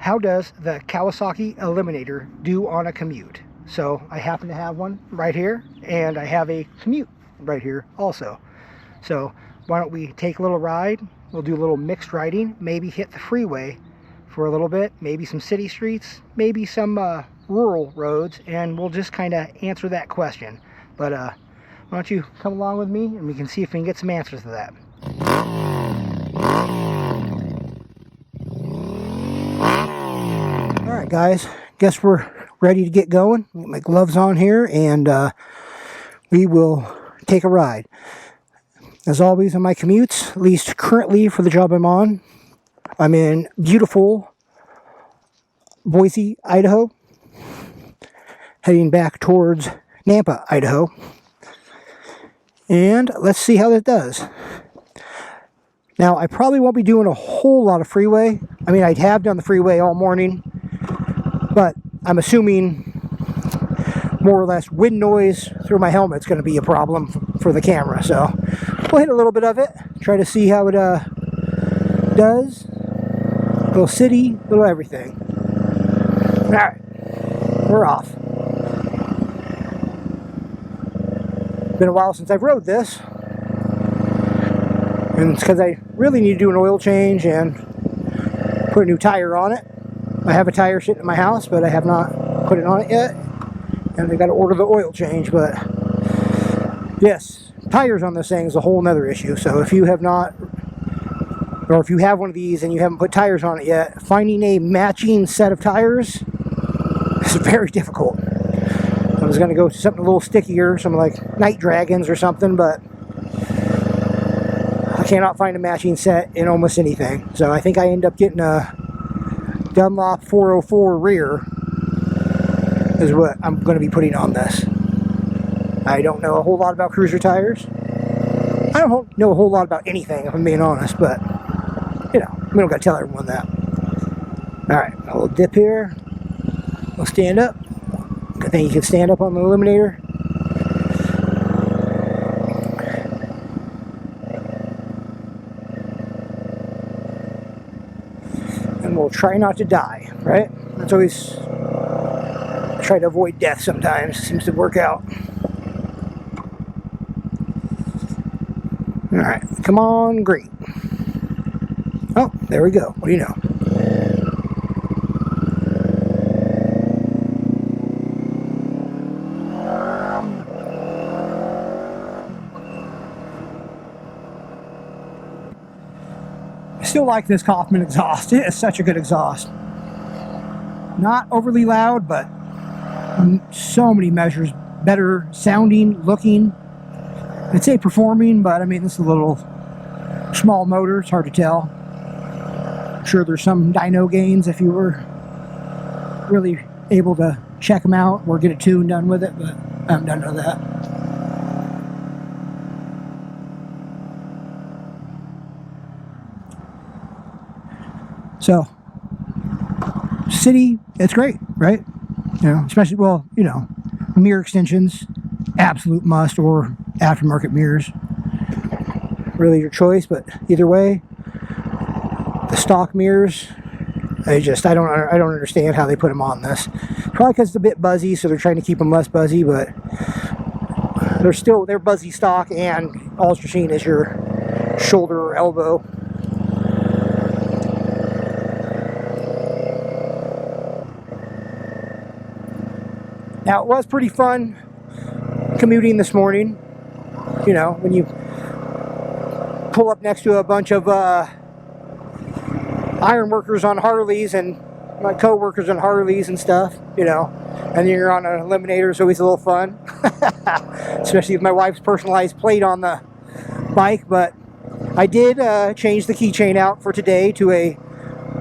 how does the Kawasaki Eliminator do on a Commute? So I happen to have one right here, and I have a Commute right here also. So why don't we take a little ride? We'll do a little mixed riding, maybe hit the freeway for a little bit, maybe some city streets, maybe some rural roads, and we'll just kind of answer that question. But why don't you come along with me and we can see if we can get some answers to that. Alright guys, guess we're ready to get going. Get my gloves on here and we will take a ride. As always on my commutes, at least currently for the job I'm in beautiful Boise, Idaho, heading back towards Nampa, Idaho. And let's see how that does. Now, I probably won't be doing a whole lot of freeway. I mean, I have done the freeway all morning, but I'm assuming more or less wind noise through my helmet's going to be a problem for the camera. So we'll hit a little bit of it, try to see how it does. Little city, little everything. All right, we're off. Been a while since I've rode this, and it's because I really need to do an oil change and put a new tire on it. I have a tire sitting at my house, but I have not put it on it yet, and I got to order the oil change. But yes, tires on this thing is a whole nother issue. So if you have not, or if you have one of these and you haven't put tires on it yet, finding a matching set of tires is very difficult. I was going to go to something a little stickier, some like Night Dragons or something, but I cannot find a matching set in almost anything. So I think I end up getting a Dunlop 404 rear is what I'm going to be putting on this. I don't know a whole lot about cruiser tires. I don't know a whole lot about anything, if I'm being honest, but you know, we don't got to tell everyone that. Alright, a little dip here. We'll stand up. Good thing you can stand up on the Eliminator. And we'll try not to die, right? That's always, I try to avoid death sometimes. It seems to work out. Alright, come on, green. Oh, there we go. What do you know? I still like this Kaufman exhaust. It is such a good exhaust. Not overly loud, but so many measures better sounding, looking. I'd say performing, but I mean, this is a little small motor. It's hard to tell. I'm sure there's some dyno gains if you were really able to check them out or get a tune done with it, but I haven't done none of that. So, city, it's great, right? You know, especially, well, you know, mirror extensions, absolute must, or aftermarket mirrors. Really your choice, but either way, the stock mirrors, I don't understand how they put them on this. Probably because it's a bit buzzy, so they're trying to keep them less buzzy, but they're buzzy stock, and all you're seeing is your shoulder or elbow. Now, it was pretty fun commuting this morning. You know, when you pull up next to a bunch of iron workers on Harleys and my co-workers on Harleys and stuff, you know, and then you're on an Eliminator, it's always a little fun. Especially with my wife's personalized plate on the bike. But I did change the keychain out for today to a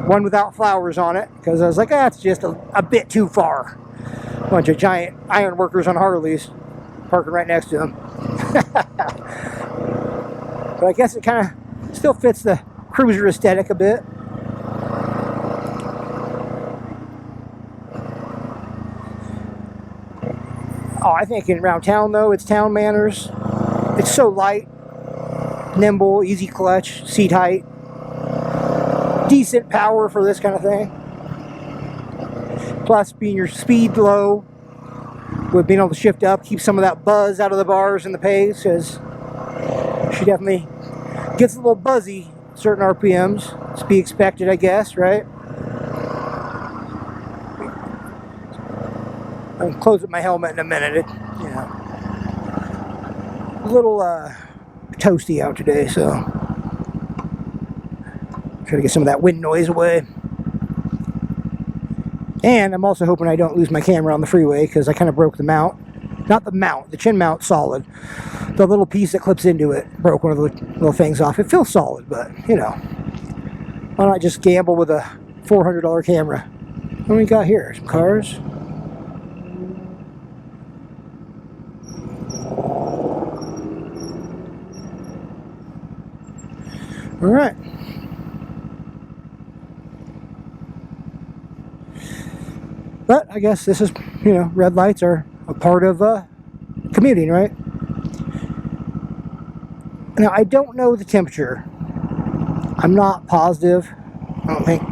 one without flowers on it, because I was like, that's just a bit too far. Bunch of giant iron workers on Harleys parking right next to them. But I guess it kind of still fits the cruiser aesthetic a bit. Oh, I think around town though, it's town manners. It's so light, nimble, easy clutch, seat height, decent power for this kind of thing. Plus, being your speed low, with being able to shift up, keep some of that buzz out of the bars and the pace, because she definitely gets a little buzzy at certain RPMs. It's to be expected, I guess, right? I'll close up my helmet in a minute. A little toasty out today, so try to get some of that wind noise away. And I'm also hoping I don't lose my camera on the freeway, because I kind of broke the mount. Not the mount, the chin mount solid. The little piece that clips into it broke one of the little things off. It feels solid, but you know, why not just gamble with a $400 camera? What do we got here? Some cars. All right. But I guess this is, you know, red lights are a part of commuting, right? Now, I don't know the temperature. I'm not positive. I don't think.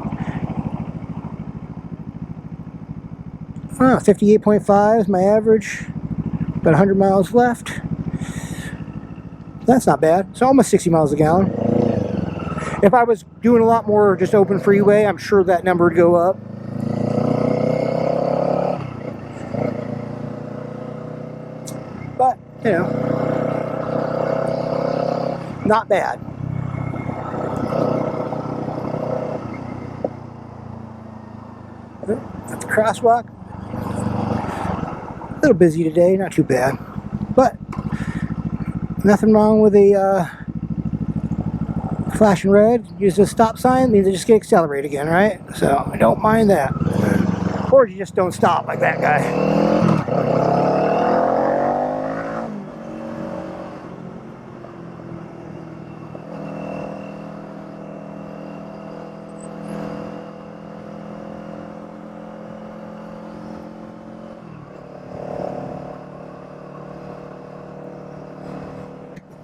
58.5 is my average. About 100 miles left. That's not bad. So almost 60 miles a gallon. If I was doing a lot more just open freeway, I'm sure that number would go up. But, you know, not bad. At the crosswalk. A little busy today, not too bad. But nothing wrong with a flashing red. Use the stop sign, means I just get accelerate again, right? So I don't mind that. Or you just don't stop like that guy.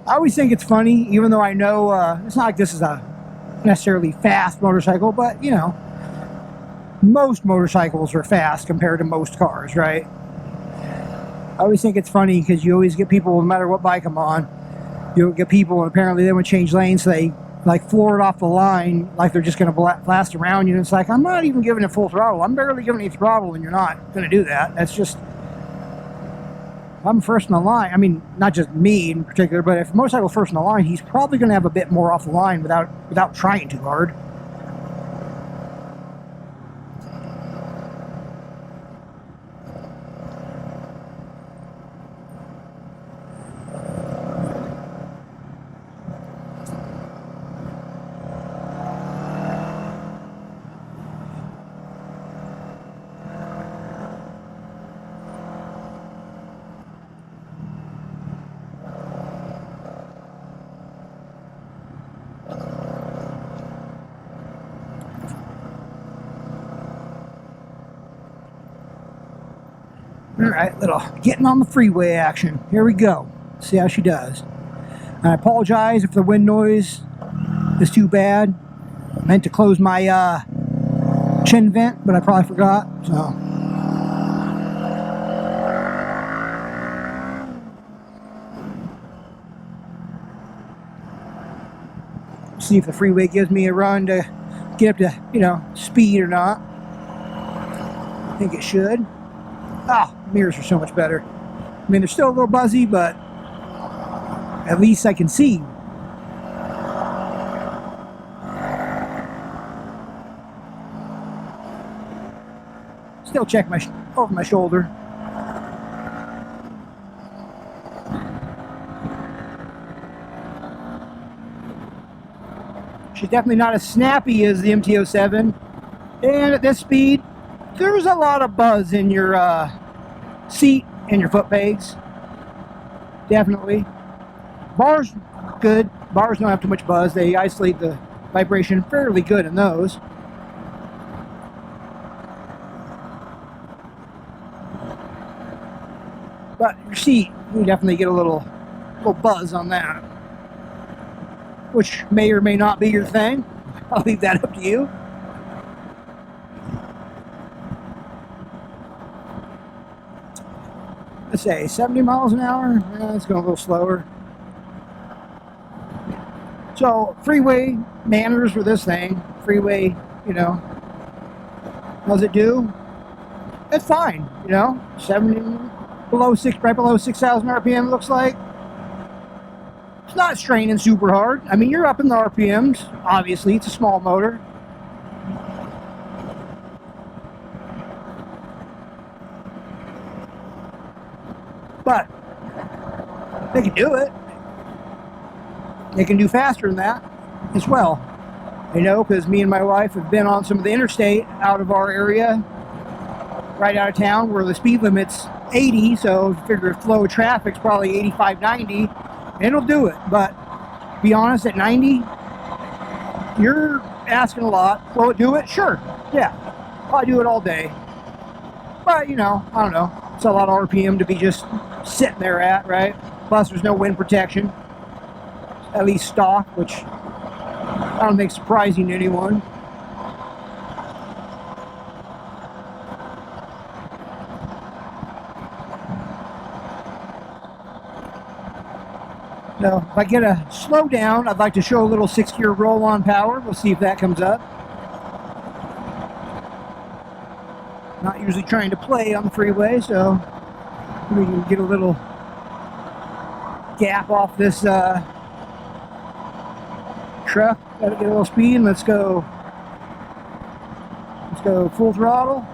I always think it's funny, even though I know it's not like this is a necessarily fast motorcycle, but you know, most motorcycles are fast compared to most cars, right? I always think it's funny because you always get people, no matter what bike I'm on, you'll get people, and apparently they would change lanes, so they like floor it off the line like they're just going to blast around you. And it's like, I'm not even giving it full throttle. I'm barely giving you throttle, and you're not going to do that. That's just, I'm first in the line. I mean, not just me in particular, but if a motorcycle's first in the line, he's probably going to have a bit more off the line without trying too hard. Alright, little getting on the freeway action. Here we go. See how she does. And I apologize if the wind noise is too bad. I meant to close my chin vent, but I probably forgot. So see if the freeway gives me a run to get up to, you know, speed or not. I think it should. Ah, mirrors are so much better. I mean, they're still a little buzzy, but at least I can see. Still check over my shoulder. She's definitely not as snappy as the MT-07. And at this speed, there's a lot of buzz in your seat and your foot pegs. Definitely. Bars, good. Bars don't have too much buzz. They isolate the vibration fairly good in those. But your seat, you definitely get a little buzz on that. Which may or may not be your thing. I'll leave that up to you. to say? 70 miles an hour? It's going a little slower. So, freeway manners for this thing. Freeway, you know, how's it do? It's fine, you know. 70, right below 6,000 RPM, looks like. It's not straining super hard. I mean, you're up in the RPMs. Obviously, it's a small motor. But they can do it. They can do faster than that as well. You know, because me and my wife have been on some of the interstate out of our area, right out of town, where the speed limit's 80, so if you figure flow of traffic's probably 85, 90, it'll do it. But to be honest, at 90, you're asking a lot. Will it do it? Sure. Yeah. I'll do it all day. But, you know, I don't know. It's a lot of RPM to be just sitting there at, right? Plus, there's no wind protection. At least stock, which I don't think is surprising to anyone. So, if I get a slow down, I'd like to show a little 6-gear roll-on power. We'll see if that comes up. Not usually trying to play on the freeway, so we can get a little gap off this truck. Gotta get a little speed, and let's go full throttle.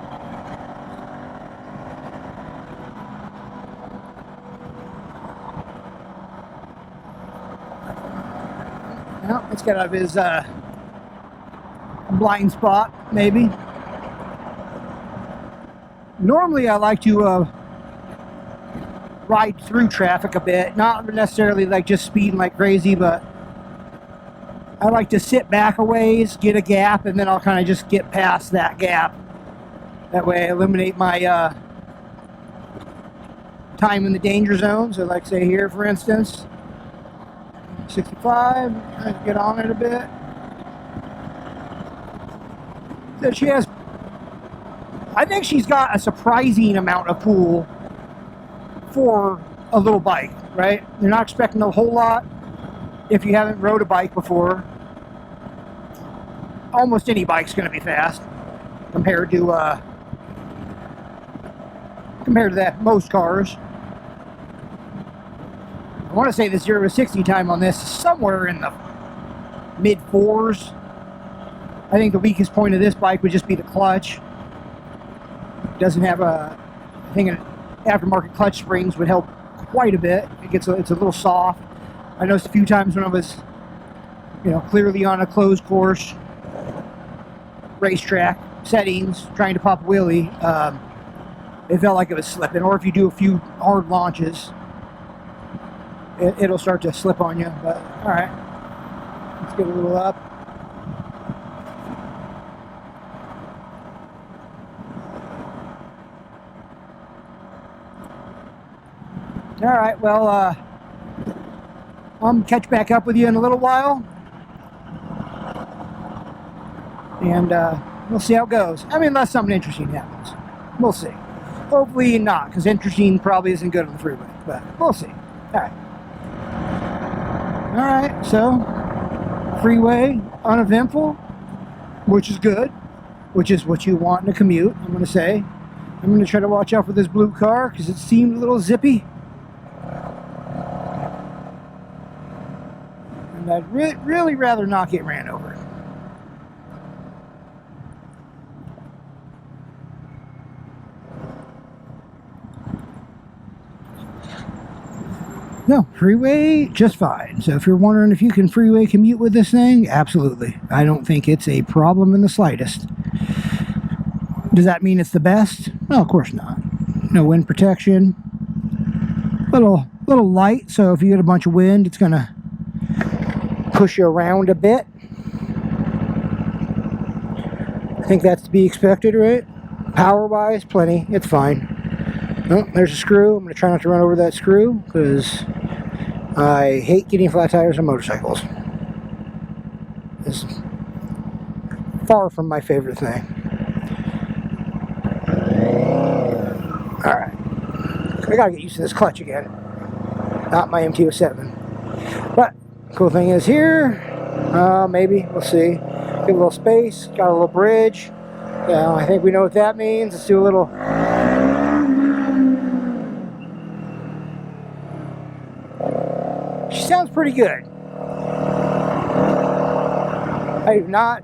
Well, let's get out of his blind spot, maybe. Normally I like to ride through traffic a bit, not necessarily like just speeding like crazy, but I like to sit back a ways, get a gap, and then I'll kind of just get past that gap. That way I eliminate my time in the danger zone. So like say here, for instance, 65, let's get on it a bit. So she has, I think she's got a surprising amount of pull for a little bike, right? You're not expecting a whole lot if you haven't rode a bike before. Almost any bike's going to be fast compared to that most cars. I want to say the 0 to 60 time on this is somewhere in the mid 4s. I think the weakest point of this bike would just be the clutch. It doesn't have I think an aftermarket clutch springs would help quite a bit. It's a little soft. I noticed a few times when I was, you know, clearly on a closed course, racetrack settings, trying to pop a wheelie, it felt like it was slipping. Or if you do a few hard launches, it'll start to slip on you. But all right, let's get a little up. All right, well, I'm catch back up with you in a little while, and we'll see how it goes. I mean, unless something interesting happens, we'll see. Hopefully not, because interesting probably isn't good on the freeway, but we'll see. All right, so freeway uneventful, which is good, which is what you want in a commute. I'm going to say, I'm going to try to watch out for this blue car because it seemed a little zippy. I'd really rather not get ran over. No, freeway, just fine. So if you're wondering if you can freeway commute with this thing, absolutely. I don't think it's a problem in the slightest. Does that mean it's the best? No, of course not. No wind protection. Little light, so if you get a bunch of wind, it's going to push you around a bit. I think that's to be expected, right? Power wise, plenty. It's fine. Oh, there's a screw. I'm going to try not to run over that screw because I hate getting flat tires on motorcycles. It's far from my favorite thing. Alright. I gotta get used to this clutch again. Not my MT-07. But cool thing is here, maybe we'll see. Get a little space. Got a little bridge. Yeah, I think we know what that means. Let's do a little. She sounds pretty good. I do not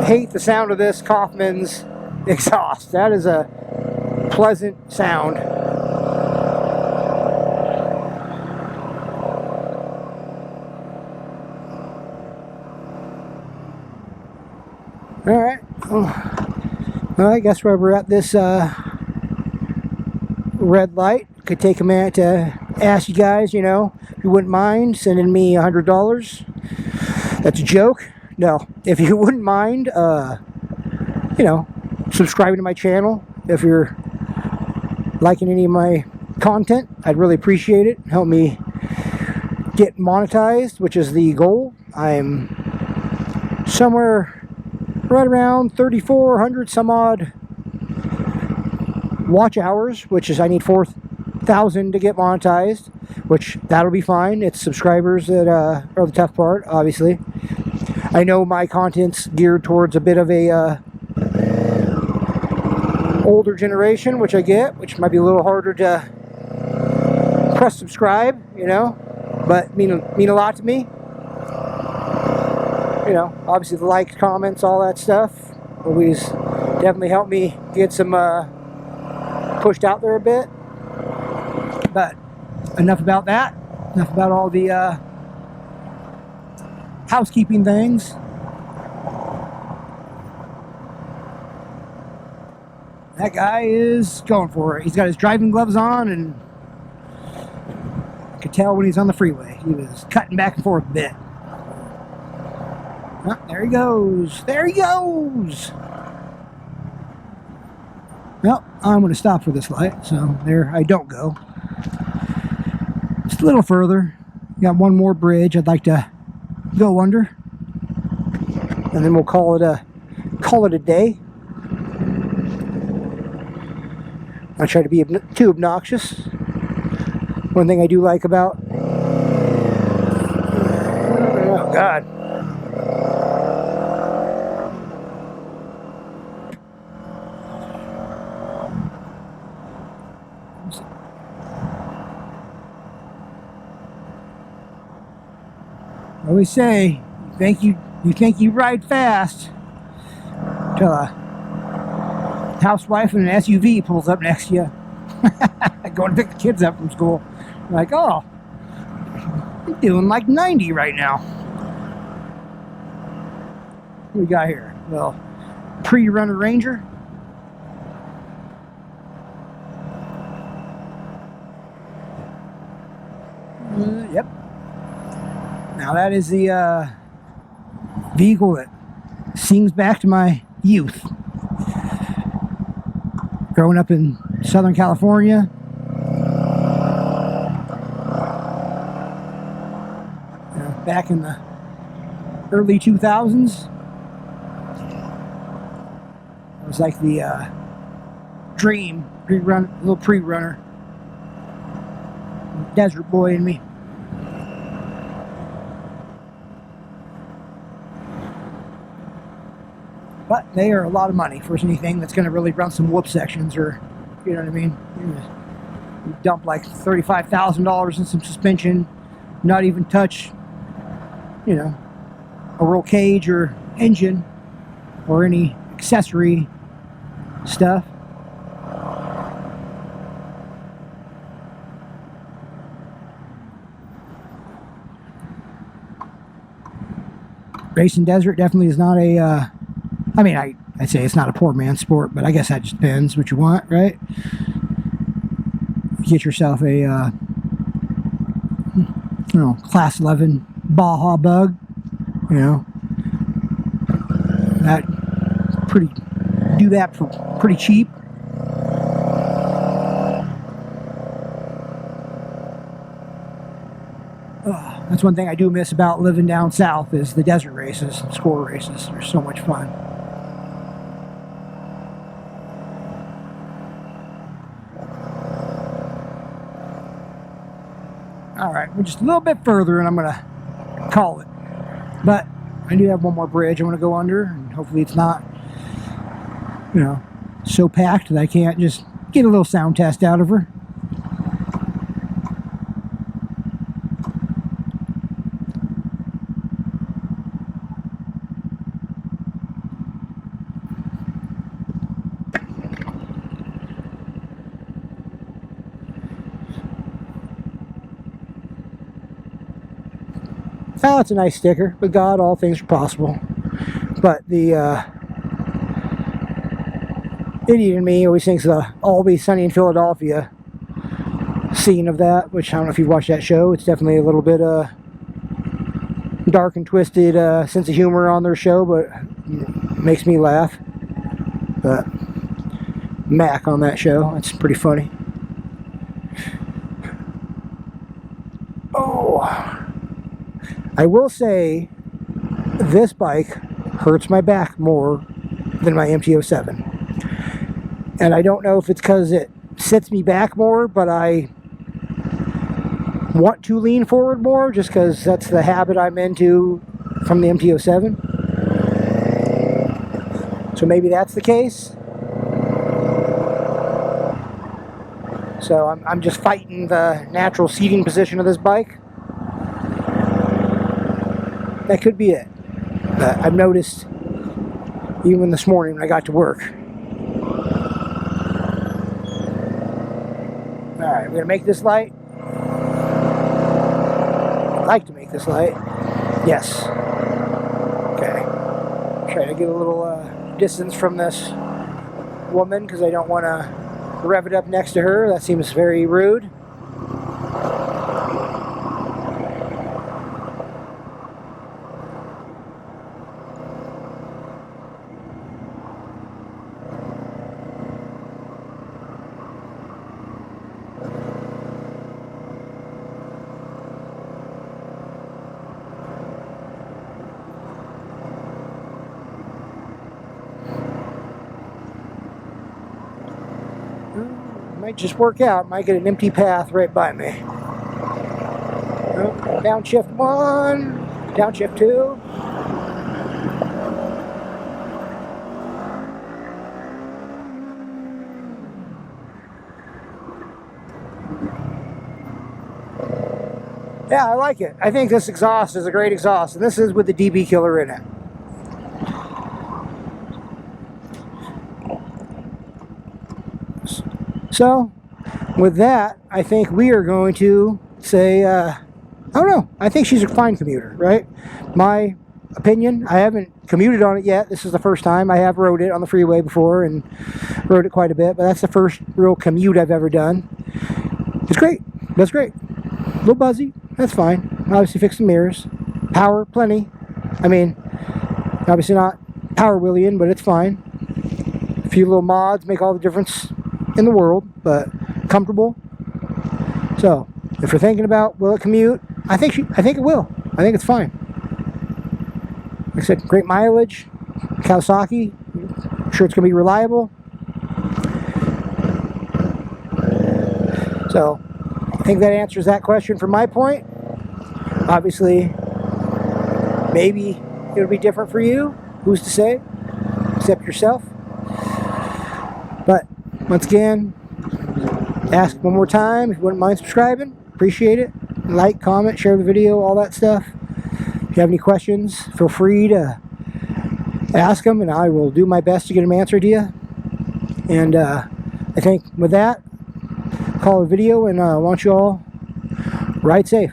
hate the sound of this Kaufman's exhaust. That is a pleasant sound. Alright, well, I guess we're at this red light. Could take a minute to ask you guys, you know, if you wouldn't mind sending me $100. That's a joke. No, if you wouldn't mind, you know, subscribing to my channel. If you're liking any of my content, I'd really appreciate it. Help me get monetized, which is the goal. I'm somewhere right around 3,400 some odd watch hours, which is I need 4,000 to get monetized, which that'll be fine. It's subscribers that are the tough part, obviously. I know my content's geared towards a bit of a older generation, which I get, which might be a little harder to press subscribe, you know, but mean a lot to me. You know, obviously the likes, comments, all that stuff always definitely help me get some pushed out there a bit. But enough about that. Enough about all the housekeeping things. That guy is going for it. He's got his driving gloves on, and I could tell when he's on the freeway. He was cutting back and forth a bit. Oh, there he goes. There he goes. Well, I'm going to stop for this light, so there I don't go. Just a little further. Got one more bridge I'd like to go under, and then we'll call it a day. I try to be too obnoxious. One thing I do like about, oh God. I always say, you think you ride fast till a housewife in an SUV pulls up next to you. Going to pick the kids up from school. Like, oh, I'm doing like 90 right now. What we got here? Well, pre-runner Ranger. Yep. Now that is the vehicle that sings back to my youth. Growing up in Southern California. Back in the early 2000s. It was like the dream, little pre-runner. Desert boy in me. But they are a lot of money for anything that's going to really run some whoop sections, or, you know what I mean? You dump like $35,000 in some suspension, not even touch, you know, a roll cage or engine or any accessory stuff. Racing desert definitely is not a I mean, I'd say it's not a poor man's sport, but I guess that just depends what you want, right? Get yourself a, you know, Class 11 Baja Bug, you know. Do that for pretty cheap. That's one thing I do miss about living down south is the desert races, score races. They're so much fun. Alright, we're just a little bit further and I'm going to call it. But I do have one more bridge I want to go under, and hopefully it's not, you know, so packed that I can't just get a little sound test out of her. Oh, it's a nice sticker. With God, all things are possible. But the idiot in me always thinks the Always Sunny in Philadelphia scene of that, which I don't know if you've watched that show. It's definitely a little bit dark and twisted sense of humor on their show, but makes me laugh. But Mac on that show, it's pretty funny. Oh, I will say this bike hurts my back more than my MT-07. And I don't know if it's because it sits me back more, but I want to lean forward more just because that's the habit I'm into from the MT-07. So maybe that's the case. So I'm just fighting the natural seating position of this bike. That could be it. I've noticed even this morning when I got to work. Alright, we're going to make this light. I'd like to make this light. Yes. Okay. Try to get a little distance from this woman because I don't want to rev it up next to her. That seems very rude. Might just work out. Might get an empty path right by me. Oh, downshift 1, downshift 2. Yeah, I like it. I think this exhaust is a great exhaust, and this is with the DB killer in it. So, with that, I think we are going to say, I don't know, I think she's a fine commuter, right? My opinion, I haven't commuted on it yet. This is the first time. I have rode it on the freeway before and rode it quite a bit, but that's the first real commute I've ever done. It's great. That's great. A little buzzy. That's fine. Obviously fix the mirrors. Power, plenty. I mean, obviously not power wheeling, but it's fine. A few little mods make all the difference in the world, but comfortable. So if you're thinking about will it commute, I think it will. I think it's fine. Like I said, great mileage. Kawasaki, I'm sure it's gonna be reliable. So I think that answers that question from my point. Obviously maybe it'll be different for you, who's to say, except yourself. But once again, ask one more time if you wouldn't mind subscribing. Appreciate it. Like, comment, share the video, all that stuff. If you have any questions, feel free to ask them, and I will do my best to get them answered to you. And I think with that, call it a video, and I want you all ride safe.